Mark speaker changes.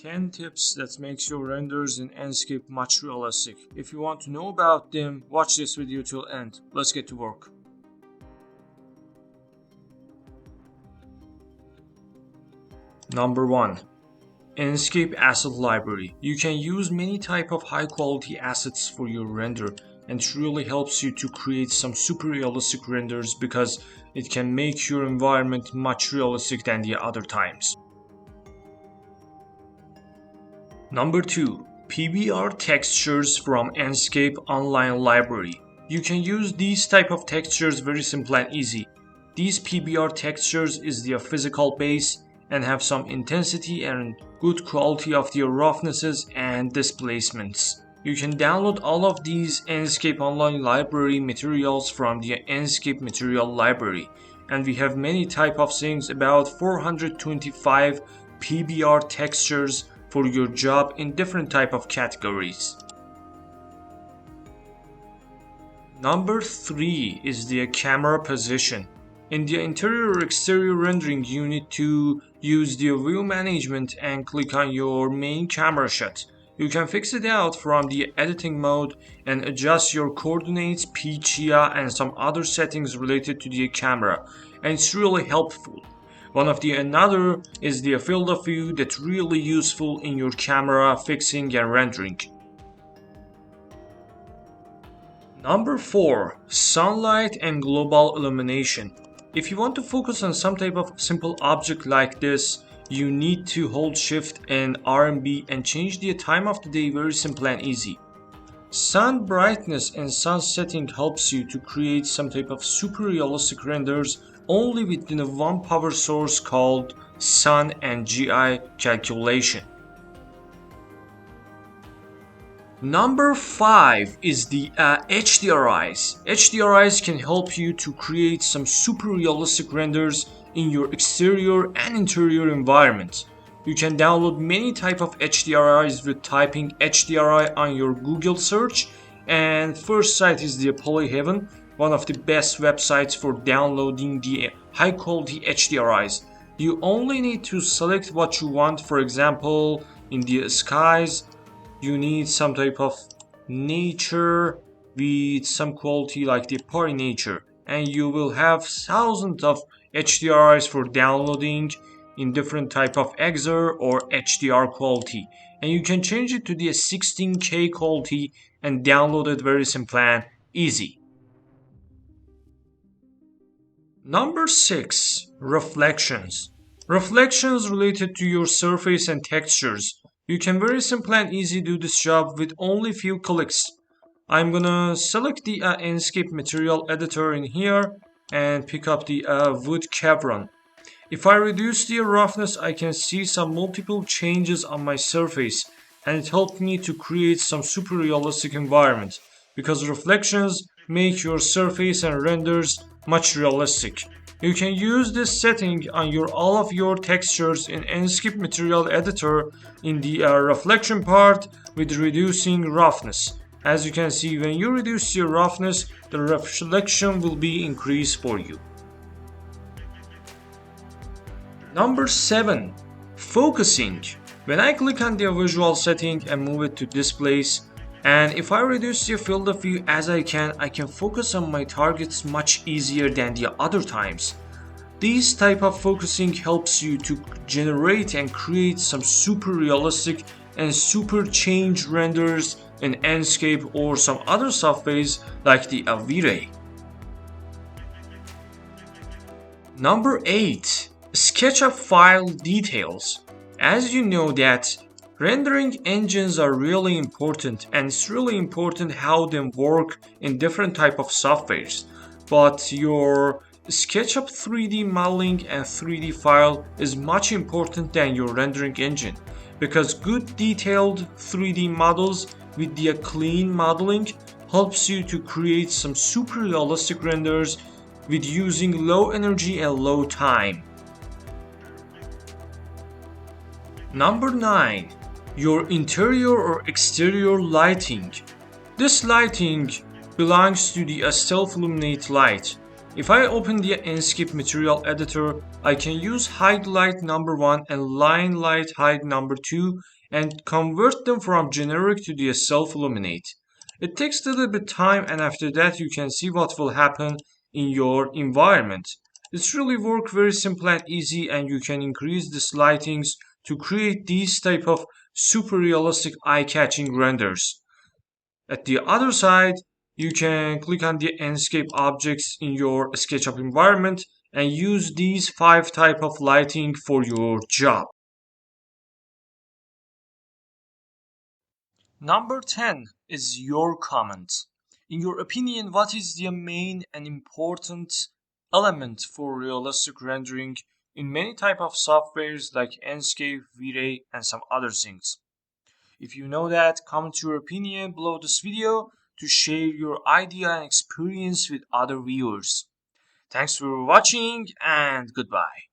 Speaker 1: 10 tips that makes your renders in Enscape much realistic. If you want to know about them, watch this video till end. Let's get to work. Number 1. Enscape Asset Library. You can use many type of high quality assets for your render, and it really helps you to create some super realistic renders because it can make your environment much realistic than the other times. Number 2. PBR textures from Enscape online library. You can use these type of textures very simple and easy. These PBR textures is their physical base and have some intensity and good quality of their roughnesses and displacements. You can download all of these Enscape online library materials from the Enscape material library, and we have many type of things, about 425 PBR textures for your job in different type of categories. Number 3 is the camera position. In the interior or exterior rendering, you need to use the view management and click on your main camera shot. You can fix it out from the editing mode and adjust your coordinates, pitch, and some other settings related to the camera, and it's really helpful. Another is the field of view that's really useful in your camera fixing and rendering. Number 4. Sunlight and global illumination. If you want to focus on some type of simple object like this, you need to hold shift and R&B and change the time of the day very simple and easy. Sun brightness and sun setting helps you to create some type of super realistic renders only within one power source called sun and GI calculation. Number 5 is the HDRIs. HDRIs can help you to create some super realistic renders in your exterior and interior environment. You can download many type of HDRIs with typing HDRI on your Google search, and first site is the Polyheaven, one of the best websites for downloading the high quality HDRIs. You only need to select what you want. For example, in the skies, you need some type of nature with some quality like the party nature, and you will have thousands of HDRIs for downloading in different type of XR or HDR quality, and you can change it to the 16K quality and download it very simple and easy. Number 6. Reflections. Reflections related to your surface and textures. You can very simple and easy do this job with only few clicks. I'm gonna select the Enscape material editor in here and pick up the wood chevron. If I reduce the roughness, I can see some multiple changes on my surface, and it helped me to create some super realistic environment because reflections make your surface and renders much realistic. You can use this setting on all of your textures in Enscape material editor in the reflection part with reducing roughness. As you can see, when you reduce your roughness, the reflection will be increased for you. Number 7. Focusing. When I click on the visual setting and move it to displays, and if I reduce the field of view as I can focus on my targets much easier than the other times. This type of focusing helps you to generate and create some super realistic and super change renders in Enscape or some other softwares like the V-Ray. Number 8. SketchUp file details. As you know that rendering engines are really important, and it's really important how they work in different type of softwares. But your SketchUp 3D modeling and 3D file is much important than your rendering engine, because good detailed 3D models with the clean modeling helps you to create some super realistic renders with using low energy and low time. Number 9. Your interior or exterior lighting. This lighting belongs to the self-illuminate light. If I open the Enscape material editor, I can use hide light number 1 and line light hide number 2 and convert them from generic to the self-illuminate. It takes a little bit time, and after that you can see what will happen in your environment. It's really work very simple and easy, and you can increase these lightings to create these type of super realistic eye-catching renders. At the other side, you can click on the Enscape objects in your SketchUp environment and use these 5 type of lighting for your job. Number 10 is your comment. In your opinion, what is the main and important element for realistic rendering in many type of softwares like Enscape, V-Ray, and some other things? If you know that, comment your opinion below this video to share your idea and experience with other viewers. Thanks for watching and goodbye.